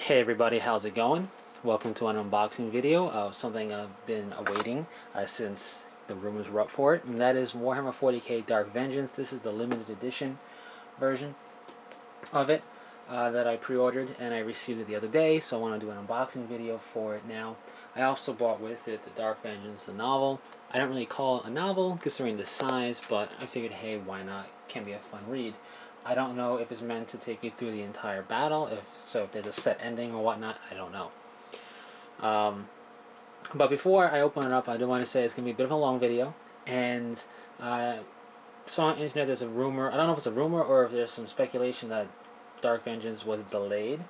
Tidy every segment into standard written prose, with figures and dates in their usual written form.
Hey everybody, how's it going? Welcome to an unboxing video of something I've been awaiting since the rumors were up for it, and that is Warhammer 40k Dark Vengeance. This is the limited edition version of it that I pre-ordered and I received it the other day, so I want to do an unboxing video for it now. I also bought with it the Dark Vengeance, the novel. I don't really call it a novel considering the size, but I figured, hey, why not? It can be a fun read. I don't know if it's meant to take you through the entire battle, if there's a set ending or whatnot, I don't know. But before I open it up, I do want to say it's going to be a bit of a long video, and I saw on the internet there's a rumor, I don't know if it's a rumor or if there's some speculation that Dark Vengeance was delayed.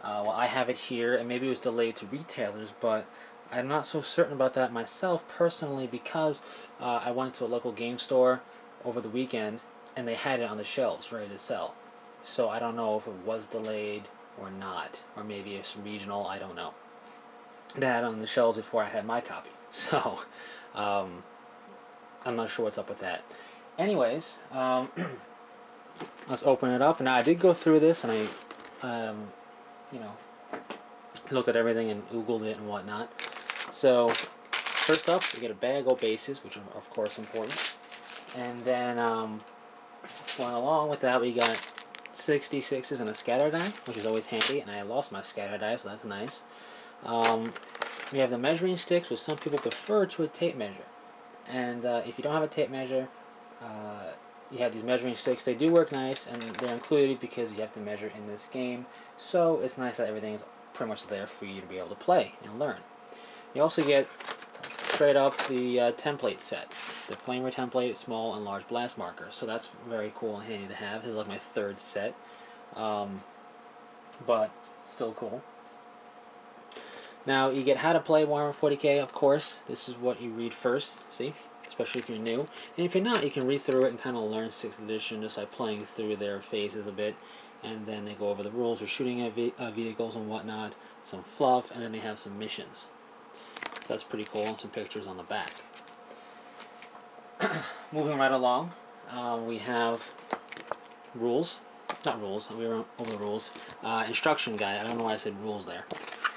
Well, I have it here, and maybe it was delayed to retailers, but I'm not so certain about that myself personally because I went to a local game store over the weekend and they had it on the shelves ready to sell. So I don't know if it was delayed or not, or maybe it's regional, I don't know. They had it on the shelves before I had my copy. So I'm not sure what's up with that. Anyways, let's open it up. Now I did go through this and I looked at everything and Googled it and whatnot. So first up, we get a bag of bases, which are of course important. And then going along with that, we got 66s and a scatter die, which is always handy. And I lost my scatter die, so that's nice. We have the measuring sticks, which some people prefer to a tape measure. And if you don't have a tape measure, you have these measuring sticks. They do work nice, and they're included because you have to measure in this game. So it's nice that everything is pretty much there for you to be able to play and learn. You also get straight up the template set. The Flamer template, small and large blast markers. So that's very cool and handy to have. This is like my third set. But still cool. Now you get how to play Warhammer 40k, of course. This is what you read first, see? Especially if you're new. And if you're not, you can read through it and kind of learn 6th edition just by playing through their phases a bit. And then they go over the rules for shooting at vehicles and whatnot, some fluff, and then they have some missions. So that's pretty cool, and some pictures on the back. Moving right along, we have rules. Not rules, we were over the rules. Instruction guide, I don't know why I said rules there.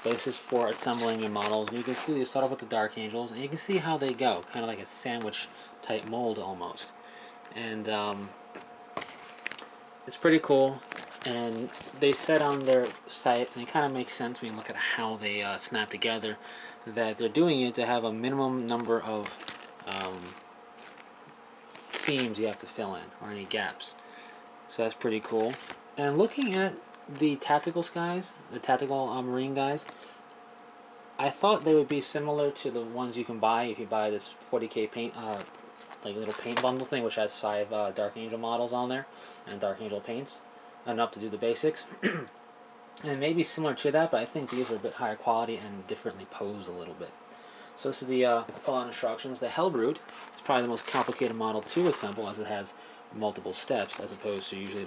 But this is for assembling your models. And you can see they start off with the Dark Angels, and you can see how they go, kind of like a sandwich type mold almost. And it's pretty cool. And they said on their site, and it kind of makes sense when you look at how they snap together, that they're doing it to have a minimum number of seams you have to fill in, or any gaps. So that's pretty cool. And looking at the tactical guys, the tactical marine guys, I thought they would be similar to the ones you can buy if you buy this 40k paint, like little paint bundle thing, which has 5 Dark Angel models on there, and Dark Angel paints, enough to do the basics. And maybe similar to that, but I think these are a bit higher quality and differently posed a little bit. So this is the full-on instructions. The Hellbrute is probably the most complicated model to assemble, as it has multiple steps, as opposed to usually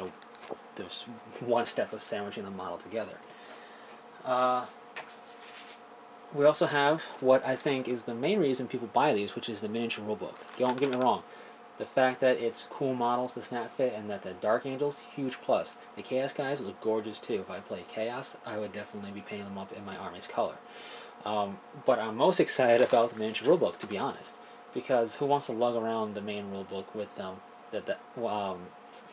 there's one step of sandwiching the model together. We also have what I think is the main reason people buy these, which is the miniature rulebook. Don't get me wrong. The fact that it's cool models to snap fit and that the Dark Angels, huge plus. The Chaos guys look gorgeous too. If I play Chaos, I would definitely be painting them up in my army's color. But I'm most excited about the miniature rulebook, to be honest, because who wants to lug around the main rulebook with them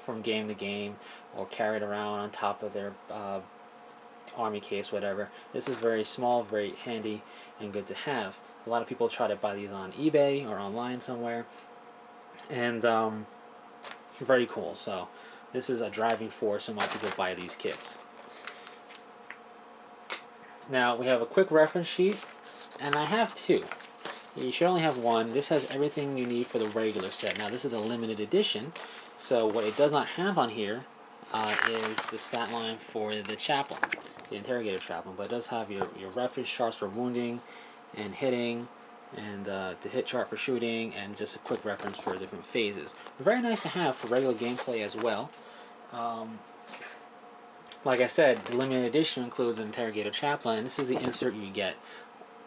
from game to game, or carry it around on top of their army case, whatever. This is very small, very handy, and good to have. A lot of people try to buy these on eBay or online somewhere, and very cool. So this is a driving force in why people buy these kits. Now we have a quick reference sheet, and I have 2. You should only have 1. This has everything you need for the regular set. Now this is a limited edition, so what it does not have on here is the stat line for the chaplain, the interrogator chaplain, but it does have your reference charts for wounding and hitting, and the hit chart for shooting, and just a quick reference for different phases. Very nice to have for regular gameplay as well. Like I said, the limited edition includes an interrogator chaplain, and this is the insert you get.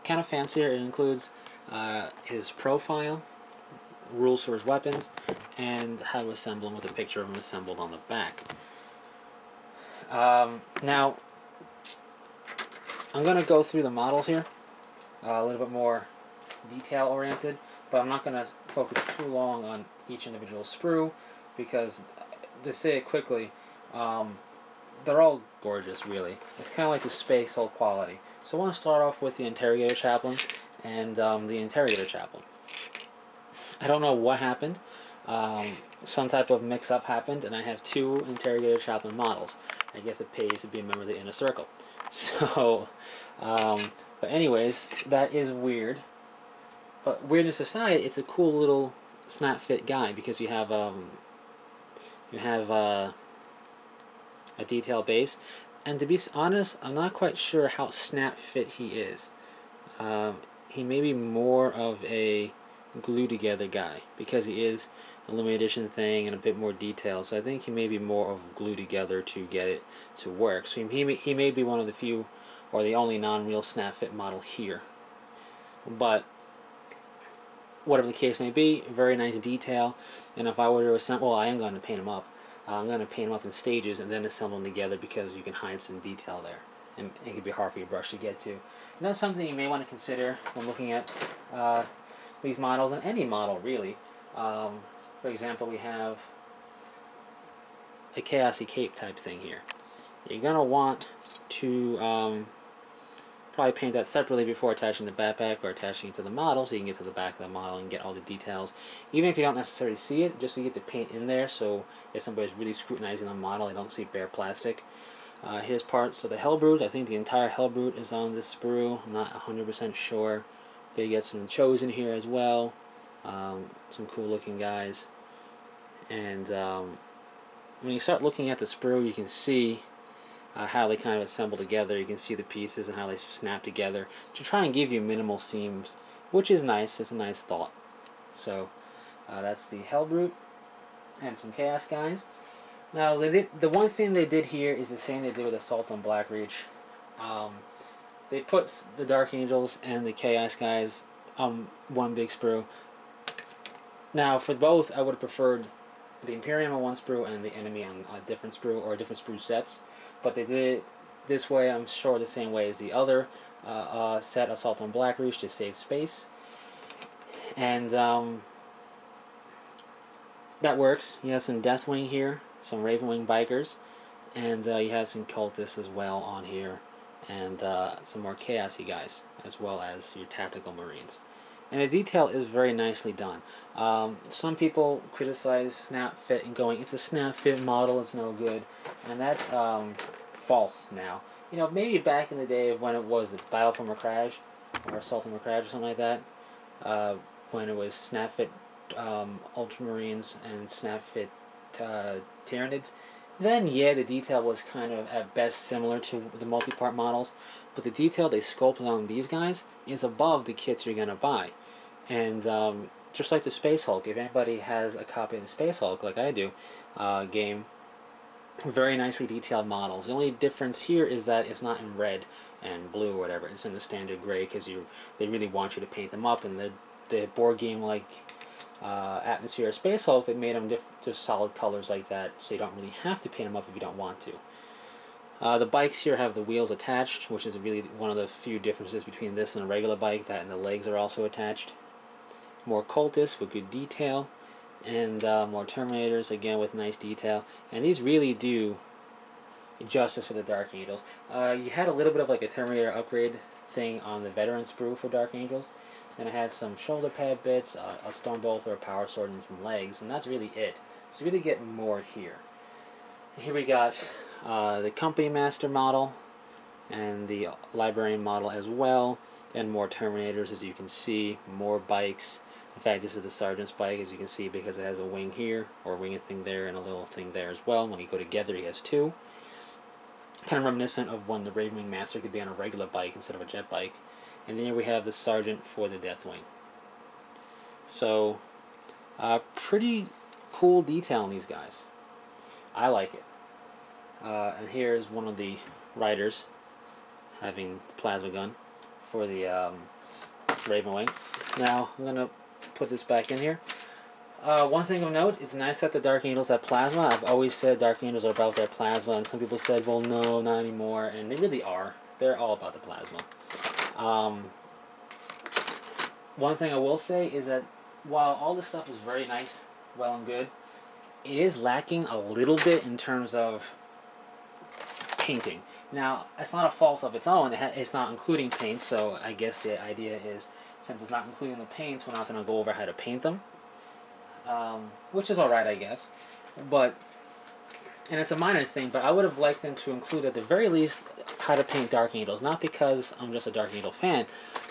Kind of fancier. It includes his profile, rules for his weapons, and how to assemble them with a picture of him assembled on the back. Now, I'm going to go through the models here, a little bit more detail oriented, but I'm not going to focus too long on each individual sprue because, to say it quickly, they're all gorgeous, really. It's kind of like the Space Hulk quality. So I want to start off with the Interrogator Chaplain and the Interrogator Chaplain. I don't know what happened. Some type of mix-up happened, and I have two Interrogator Chaplain models. I guess it pays to be a member of the Inner Circle. So, but anyways, that is weird. But weirdness aside, it's a cool little snap fit guy because you have a detail base, and to be honest, I'm not quite sure how snap fit he is. He may be more of a glue together guy because he is a limited edition thing and a bit more detailed. So I think he may be more of glue together to get it to work. So he may be one of the few or the only non-real snap fit model here. But whatever the case may be, very nice detail. And if I were to assemble, well, I am going to paint him up. I'm going to paint them up in stages and then assemble them together because you can hide some detail there. And it can be hard for your brush to get to. And that's something you may want to consider when looking at these models, and any model really. For example, we have a Chaosy Cape type thing here. You're going to want to probably paint that separately before attaching the backpack or attaching it to the model so you can get to the back of the model and get all the details. Even if you don't necessarily see it, just to get the paint in there so if somebody's really scrutinizing the model, they don't see bare plastic. Here's parts of the Hellbrute. I think the entire Hellbrute is on this sprue. I'm not 100% sure. But you get some Chosen here as well. Some cool looking guys. And when you start looking at the sprue, you can see how they kind of assemble together. You can see the pieces and how they snap together to try and give you minimal seams, which is nice. It's a nice thought. So that's the Hellbrute and some Chaos guys. Now the one thing they did here is the same they did with Assault on Blackreach. They put the Dark Angels and the Chaos guys on one big sprue. Now for both, I would have preferred the Imperium on one sprue and the Enemy on a different sprue or different sprue sets. But they did it this way, I'm sure the same way as the other set, Assault on Blackreach, to save space. And that works. You have some Deathwing here, some Ravenwing Bikers, and you have some Cultists as well on here, and some more Chaosy guys, as well as your Tactical Marines. And the detail is very nicely done. Some people criticize Snap Fit and going, it's a Snap Fit model, it's no good. And that's false now. You know, maybe back in the day of when it was Battle for Macragge, or Assault on Macragge or something like that, when it was Snap Fit Ultramarines and Snap Fit Tyranids, then yeah, the detail was kind of at best similar to the multi-part models, but the detail they sculpted on these guys is above the kits you're going to buy. And just like the Space Hulk, if anybody has a copy of the Space Hulk, like I do, game, very nicely detailed models. The only difference here is that it's not in red and blue or whatever. It's in the standard gray because they really want you to paint them up. And the board game like Atmosphere of Space Hulk, they made them just solid colors like that, so you don't really have to paint them up if you don't want to. The bikes here have the wheels attached, which is really one of the few differences between this and a regular bike, that and the legs are also attached. More Cultists with good detail, and more Terminators, again with nice detail. And these really do justice for the Dark Angels. You had a little bit of like a Terminator upgrade thing on the Veteran sprue for Dark Angels. And I had some shoulder pad bits, a Stone Bolt or a Power Sword, and some legs, and that's really it. So you really get more here. Here we got the Company Master model, and the Librarian model as well, and more Terminators, as you can see, more bikes. In fact, this is the Sergeant's bike, as you can see, because it has a wing here, or a wing thing there, and a little thing there as well. When you go together, he has two. Kind of reminiscent of when the Ravenwing Master could be on a regular bike instead of a jet bike. And then we have the Sergeant for the Deathwing. So, pretty cool detail on these guys. I like it. And here's one of the riders having the plasma gun for the Ravenwing. Now, I'm going to put this back in here. One thing of note, it's nice that the Dark Angels have plasma. I've always said Dark Angels are about their plasma, and some people said, well, no, not anymore, and they really are. They're all about the plasma. Um, One thing I will say is that while all this stuff is very nice, well and good, it is lacking a little bit in terms of painting. Now, it's not a fault of its own. It's not including paints, so I guess the idea is, since it's not including the paints, we're not going to go over how to paint them, which is alright, I guess. But, and it's a minor thing, but I would have liked them to include at the very least how to paint Dark Angels. Not because I'm just a Dark Angel fan,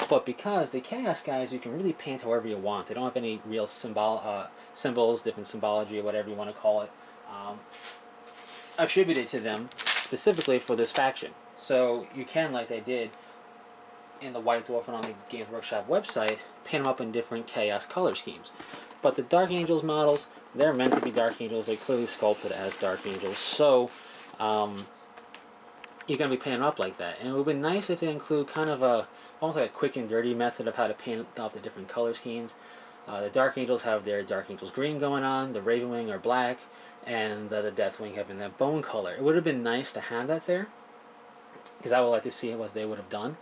but because the Chaos guys, you can really paint however you want. They don't have any real symbols, different symbology, or whatever you want to call it, um, attributed to them specifically for this faction. So you can, like they did in the White Dwarf and on the Games Workshop website, paint them up in different Chaos color schemes. But the Dark Angels models, they're meant to be Dark Angels. They're clearly sculpted as Dark Angels. So you're going to be painting up like that. And it would be nice if they include kind of almost like a quick and dirty method of how to paint up the different color schemes. The Dark Angels have their Dark Angels green going on, the Ravenwing are black, and the Deathwing having that bone color. It would have been nice to have that there, because I would like to see what they would have done.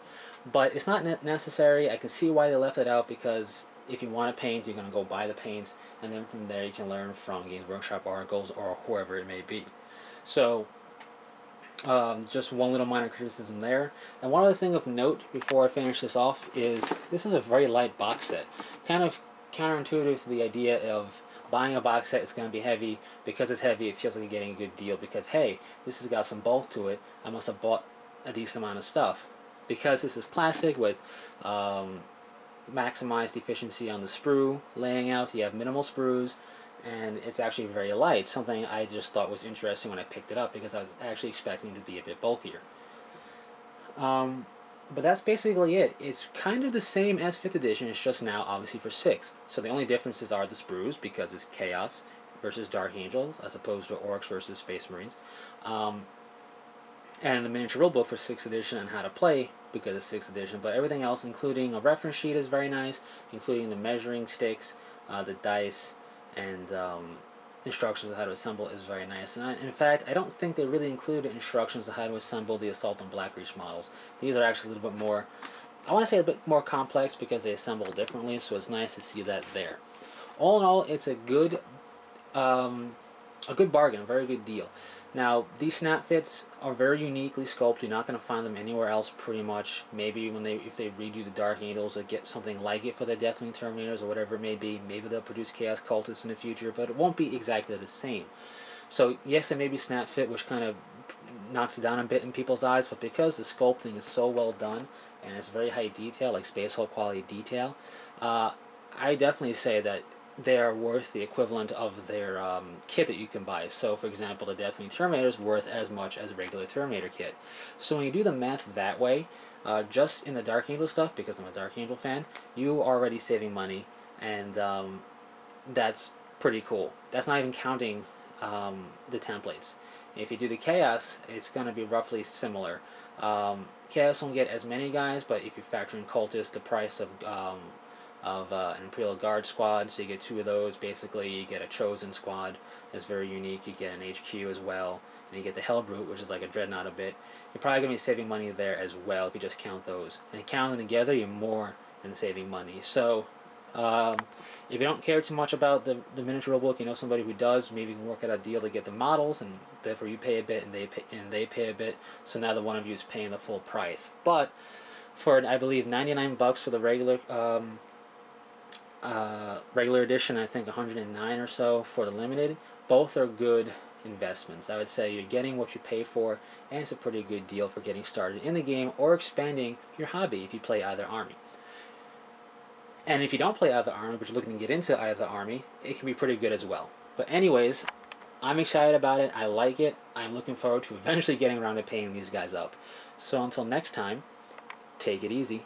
But it's not necessary. I can see why they left it out, because if you want to paint, you're going to go buy the paints, and then from there you can learn from Games Workshop articles or whoever it may be. So, just one little minor criticism there. And one other thing of note before I finish this off is this is a very light box set. Kind of counterintuitive to the idea of buying a box set, it's going to be heavy. Because it's heavy, it feels like you're getting a good deal. Because, hey, this has got some bulk to it. I must have bought a decent amount of stuff. Because this is plastic with maximized efficiency on the sprue laying out, you have minimal sprues, and it's actually very light. Something I just thought was interesting when I picked it up, because I was actually expecting it to be a bit bulkier. But that's basically it. It's kind of the same as 5th edition, it's just now obviously for 6th. So the only differences are the sprues, because it's Chaos versus Dark Angels, as opposed to Orcs versus Space Marines. And the miniature rulebook for 6th edition on how to play, because it's 6th edition. But everything else, including a reference sheet, is very nice, including the measuring sticks, the dice, and instructions on how to assemble is very nice. And in fact, I don't think they really included instructions on how to assemble the Assault and Blackreach models. These are actually a little bit more, I want to say a bit more complex, because they assemble differently, so it's nice to see that there. All in all, it's a good bargain, a very good deal. Now, these snap fits are very uniquely sculpted. You're not going to find them anywhere else, pretty much. Maybe if they redo the Dark Angels or get something like it for the Deathwing Terminators or whatever it may be. Maybe they'll produce Chaos Cultists in the future, but it won't be exactly the same. So, yes, there may be snap fit, which kind of knocks it down a bit in people's eyes, but because the sculpting is so well done and it's very high detail, like Space Hulk quality detail, I definitely say that they are worth the equivalent of their kit that you can buy. So, for example, the Deathwing Terminator is worth as much as a regular Terminator kit. So when you do the math that way, just in the Dark Angel stuff, because I'm a Dark Angel fan, you are already saving money, and that's pretty cool. That's not even counting the templates. If you do the Chaos, it's going to be roughly similar. Chaos won't get as many guys, but if you factor in Cultists, the price of an Imperial Guard squad, so you get 2 of those. Basically, you get a Chosen squad that's very unique. You get an HQ as well, and you get the Hellbrute, which is like a Dreadnought a bit. You're probably going to be saving money there as well if you just count those. And counting them together, you're more than saving money. So, if you don't care too much about the miniature rulebook, you know somebody who does, maybe you can work out a deal to get the models, and therefore you pay a bit and they pay a bit. So now the one of you is paying the full price. But for, I believe, $99 for the regular edition, I think 109 or so for the limited. Both are good investments. I would say you're getting what you pay for, and it's a pretty good deal for getting started in the game or expanding your hobby if you play either army. And if you don't play either army, but you're looking to get into either army, it can be pretty good as well. But anyways, I'm excited about it. I like it. I'm looking forward to eventually getting around to paying these guys up. So until next time, take it easy.